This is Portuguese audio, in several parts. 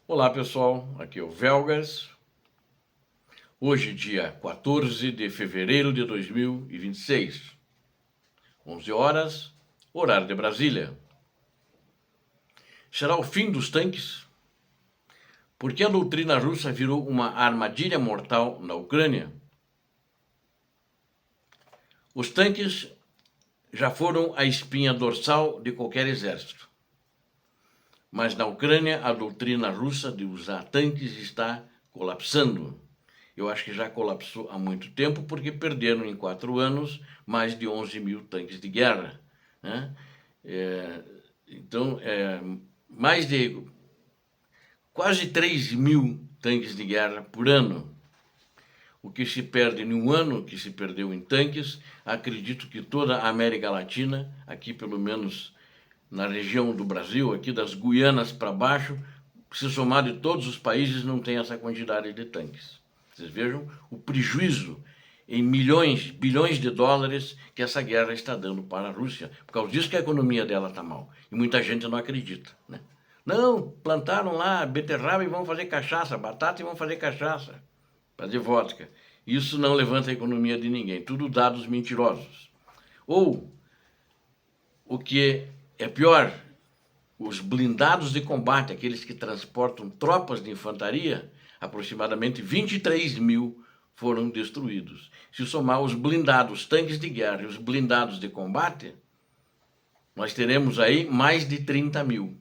Olá pessoal, aqui é o Velgas. Hoje, dia 14 de fevereiro de 2026, 11 horas, horário de Brasília. Será o fim dos tanques? Por que a doutrina russa virou uma armadilha mortal na Ucrânia? Os tanques já foram a espinha dorsal de qualquer exército. Mas na Ucrânia, a doutrina russa de usar tanques está colapsando. Eu acho que já colapsou há muito tempo, porque perderam em 4 anos mais de 11 mil tanques de guerra, né? Então, mais de quase 3 mil tanques de guerra por ano. O que se perde em um ano, que se perdeu em tanques, acredito que toda a América Latina, aqui pelo menos na região do Brasil, aqui das Guianas para baixo, se somar de todos os países, não tem essa quantidade de tanques. Vocês vejam o prejuízo em milhões, bilhões de dólares que essa guerra está dando para a Rússia. Por causa disso que a economia dela está mal. E muita gente não acredita, né? Não, plantaram lá beterraba e vão fazer cachaça, batata e vão fazer cachaça, fazer vodka. Isso não levanta a economia de ninguém. Tudo dados mentirosos. Ou, o que é pior, os blindados de combate, aqueles que transportam tropas de infantaria, aproximadamente 23 mil foram destruídos. Se somar os blindados, tanques de guerra e os blindados de combate, nós teremos aí mais de 30 mil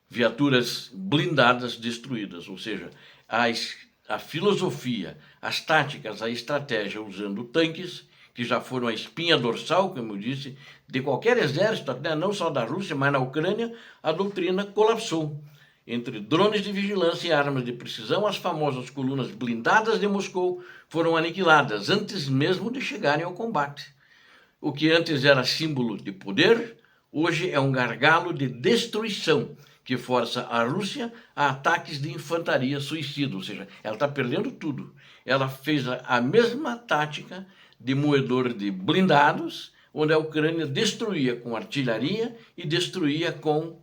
viaturas blindadas destruídas. Ou seja, a filosofia, as táticas, a estratégia usando tanques, que já foram a espinha dorsal, como eu disse, de qualquer exército, não só da Rússia, mas na Ucrânia, a doutrina colapsou. Entre drones de vigilância e armas de precisão, as famosas colunas blindadas de Moscou foram aniquiladas antes mesmo de chegarem ao combate. O que antes era símbolo de poder, hoje é um gargalo de destruição, que força a Rússia a ataques de infantaria suicida, ou seja, ela está perdendo tudo. Ela fez a mesma tática de moedor de blindados, onde a Ucrânia destruía com artilharia e destruía com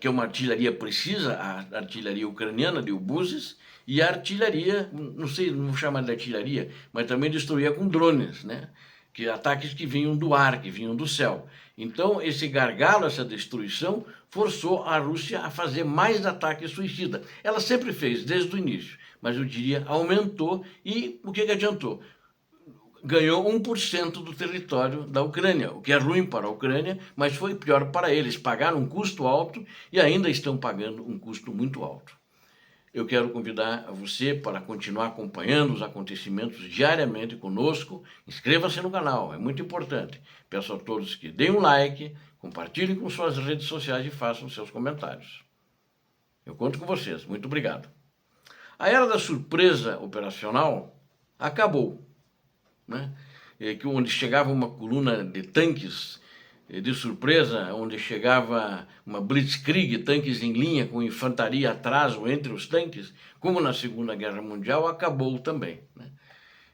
que é uma artilharia precisa, a artilharia ucraniana de obuses, e a artilharia, não sei, não vou chamar de artilharia, mas também destruía com drones, né? Que ataques que vinham do ar, que vinham do céu. Então, esse gargalo, essa destruição, forçou a Rússia a fazer mais ataques suicidas. Ela sempre fez, desde o início, mas eu diria, aumentou, e o que adiantou? Ganhou 1% do território da Ucrânia, o que é ruim para a Ucrânia, mas foi pior para eles. Pagaram um custo alto e ainda estão pagando um custo muito alto. Eu quero convidar você para continuar acompanhando os acontecimentos diariamente conosco. Inscreva-se no canal, é muito importante. Peço a todos que deem um like, compartilhem com suas redes sociais e façam seus comentários. Eu conto com vocês. Muito obrigado. A era da surpresa operacional acabou, né? Onde chegava uma coluna de tanques de surpresa, onde chegava uma blitzkrieg, tanques em linha com infantaria atrás ou entre os tanques, como na Segunda Guerra Mundial, acabou também, né?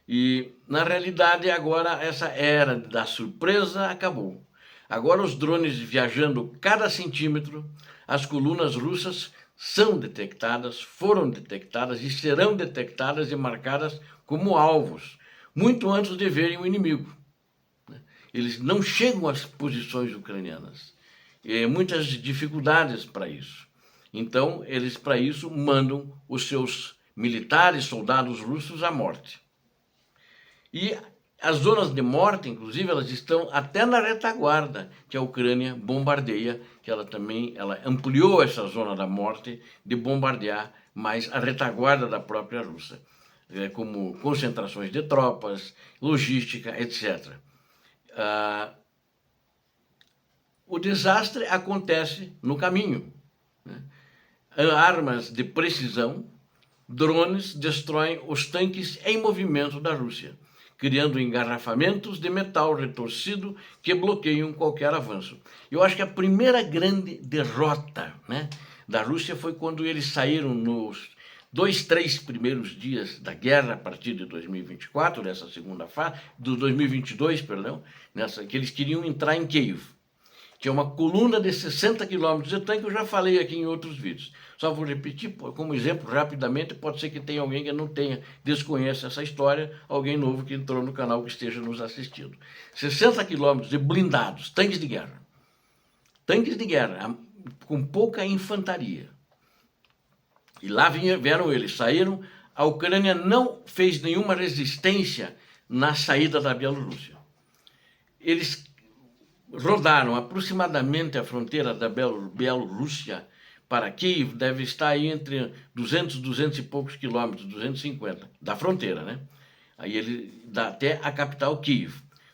E, na realidade, agora essa era da surpresa acabou. Agora os drones viajando cada centímetro, as colunas russas são detectadas, foram detectadas e serão detectadas e marcadas como alvos, muito antes de verem o inimigo. Eles não chegam às posições ucranianas. E muitas dificuldades para isso. Então, eles para isso mandam os seus militares, soldados russos à morte. E as zonas de morte, inclusive, elas estão até na retaguarda que a Ucrânia bombardeia, que ela ampliou essa zona da morte de bombardear mais a retaguarda da própria Rússia, como concentrações de tropas, logística, etc. O desastre acontece no caminho, né? Armas de precisão, drones destroem os tanques em movimento da Rússia, criando engarrafamentos de metal retorcido que bloqueiam qualquer avanço. Eu acho que a primeira grande derrota, né, da Rússia foi quando eles saíram nos 3 primeiros dias da guerra, a partir de 2024, dessa segunda fase, do 2022, perdão, que eles queriam entrar em Kiev. Tinha uma coluna de 60 quilômetros de tanque, eu já falei aqui em outros vídeos. Só vou repetir como exemplo rapidamente, pode ser que tenha alguém que não tenha, desconheça essa história, alguém novo que entrou no canal que esteja nos assistindo. 60 quilômetros de blindados, tanques de guerra. Tanques de guerra, com pouca infantaria. E lá vieram eles, saíram. A Ucrânia não fez nenhuma resistência na saída da Bielorrússia. Eles rodaram aproximadamente a fronteira da Bielorrússia para Kiev, deve estar aí entre 200 e poucos quilômetros, 250, da fronteira, né? Aí ele dá até a capital Kiev.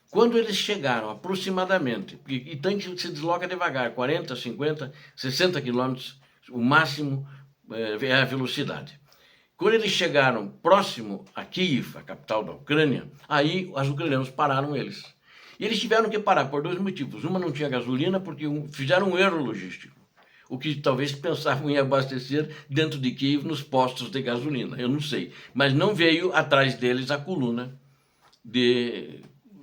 Quando eles chegaram aproximadamente, e tanque se desloca devagar, 40, 50, 60 quilômetros, o máximo é a velocidade. Quando eles chegaram próximo a Kiev, a capital da Ucrânia, aí os ucranianos pararam eles. E eles tiveram que parar por dois motivos. Uma, não tinha gasolina, porque fizeram um erro logístico. O que talvez pensavam em abastecer dentro de Kiev nos postos de gasolina, eu não sei. Mas não veio atrás deles a coluna de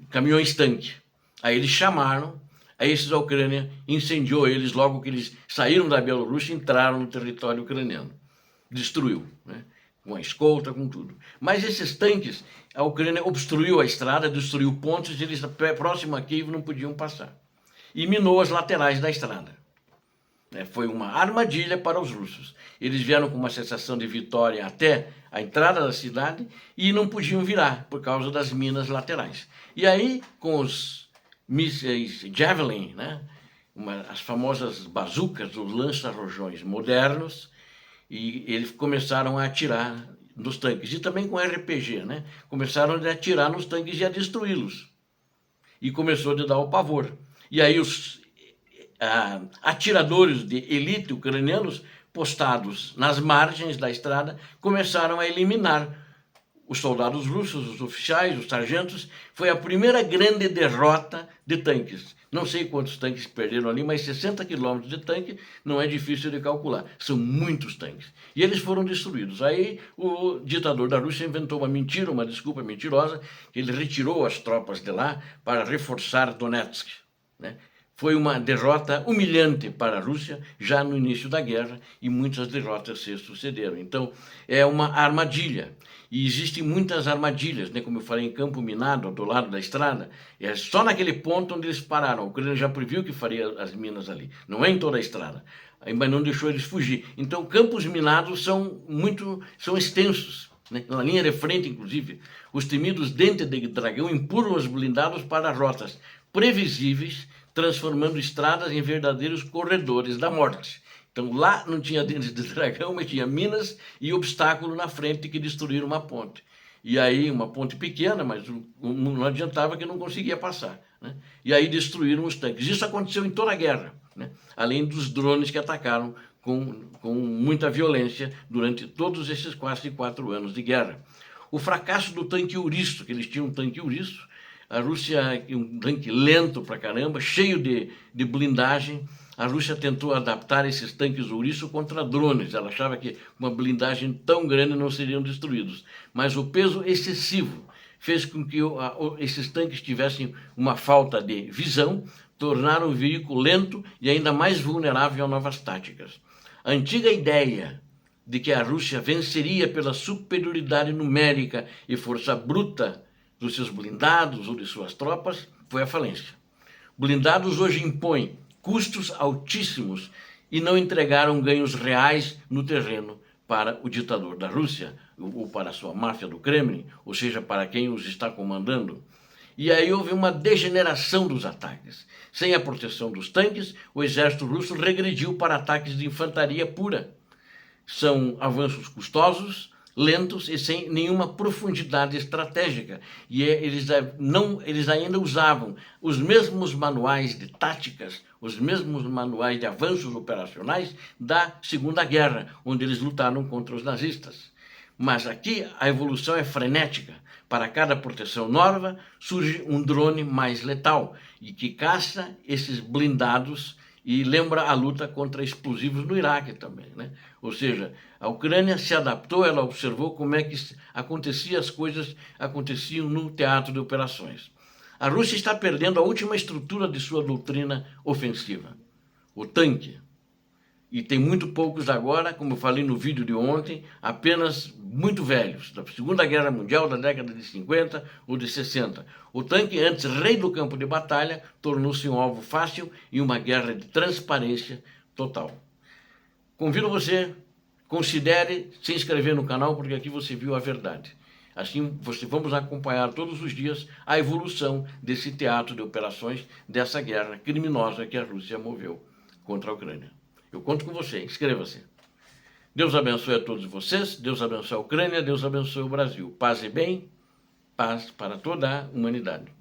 caminhões-tanque. Aí eles chamaram, aí esses da Ucrânia incendiou eles logo que eles saíram da Bielorrússia e entraram no território ucraniano. Destruiu, né? Com a escolta, com tudo. Mas esses tanques, a Ucrânia obstruiu a estrada, destruiu pontes, e eles próximo a Kiev não podiam passar. E minou as laterais da estrada. Foi uma armadilha para os russos. Eles vieram com uma sensação de vitória até a entrada da cidade e não podiam virar por causa das minas laterais. E aí, com os mísseis Javelin, né, as famosas bazucas, os lança-rojões modernos, e eles começaram a atirar nos tanques. E também com RPG, né? Começaram a atirar nos tanques e a destruí-los. E começou a dar o pavor. E aí os atiradores de elite ucranianos, postados nas margens da estrada, começaram a eliminar os soldados russos, os oficiais, os sargentos. Foi a primeira grande derrota de tanques. Não sei quantos tanques perderam ali, mas 60 quilômetros de tanque não é difícil de calcular. São muitos tanques. E eles foram destruídos. Aí o ditador da Rússia inventou uma mentira, uma desculpa mentirosa, que ele retirou as tropas de lá para reforçar Donetsk, né? Foi uma derrota humilhante para a Rússia já no início da guerra, e muitas derrotas se sucederam. Então, é uma armadilha. E existem muitas armadilhas, né? Como eu falei, em Campo Minado, do lado da estrada, é só naquele ponto onde eles pararam. A Ucrânia já previu que faria as minas ali, não é em toda a estrada, mas não deixou eles fugir. Então, campos minados são extensos, né? Na linha de frente, inclusive, os temidos dentes de dragão empurram os blindados para rotas previsíveis, transformando estradas em verdadeiros corredores da morte. Então lá não tinha dentes de dragão, mas tinha minas e obstáculo na frente que destruíram uma ponte. E aí, uma ponte pequena, mas não adiantava, que não conseguia passar, né? E aí destruíram os tanques. Isso aconteceu em toda a guerra, né? Além dos drones que atacaram com muita violência durante todos esses quase 4 anos de guerra. O fracasso do tanque Uristo, que eles tinham um tanque Uristo, a Rússia, um tanque lento pra caramba, cheio de blindagem. A Rússia tentou adaptar esses tanques Ouriço contra drones. Ela achava que uma blindagem tão grande não seriam destruídos. Mas o peso excessivo fez com que esses tanques tivessem uma falta de visão, tornaram o veículo lento e ainda mais vulnerável a novas táticas. A antiga ideia de que a Rússia venceria pela superioridade numérica e força bruta dos seus blindados ou de suas tropas foi à falência. Blindados hoje impõem custos altíssimos e não entregaram ganhos reais no terreno para o ditador da Rússia, ou para a sua máfia do Kremlin, ou seja, para quem os está comandando. E aí houve uma degeneração dos ataques. Sem a proteção dos tanques, o exército russo regrediu para ataques de infantaria pura. São avanços custosos, lentos e sem nenhuma profundidade estratégica. E eles ainda usavam os mesmos manuais de táticas, os mesmos manuais de avanços operacionais da Segunda Guerra, onde eles lutaram contra os nazistas. Mas aqui a evolução é frenética. Para cada proteção nova surge um drone mais letal e que caça esses blindados. E lembra a luta contra explosivos no Iraque também, né? Ou seja, a Ucrânia se adaptou, ela observou como é que as coisas aconteciam no teatro de operações. A Rússia está perdendo a última estrutura de sua doutrina ofensiva, o tanque. E tem muito poucos agora, como eu falei no vídeo de ontem, apenas muito velhos, da Segunda Guerra Mundial, da década de 50 ou de 60. O tanque, antes rei do campo de batalha, tornou-se um alvo fácil e uma guerra de transparência total. Convido você, considere se inscrever no canal, porque aqui você viu a verdade. Assim, vamos acompanhar todos os dias a evolução desse teatro de operações, dessa guerra criminosa que a Rússia moveu contra a Ucrânia. Eu conto com você, inscreva-se. Deus abençoe a todos vocês, Deus abençoe a Ucrânia, Deus abençoe o Brasil. Paz e bem, paz para toda a humanidade.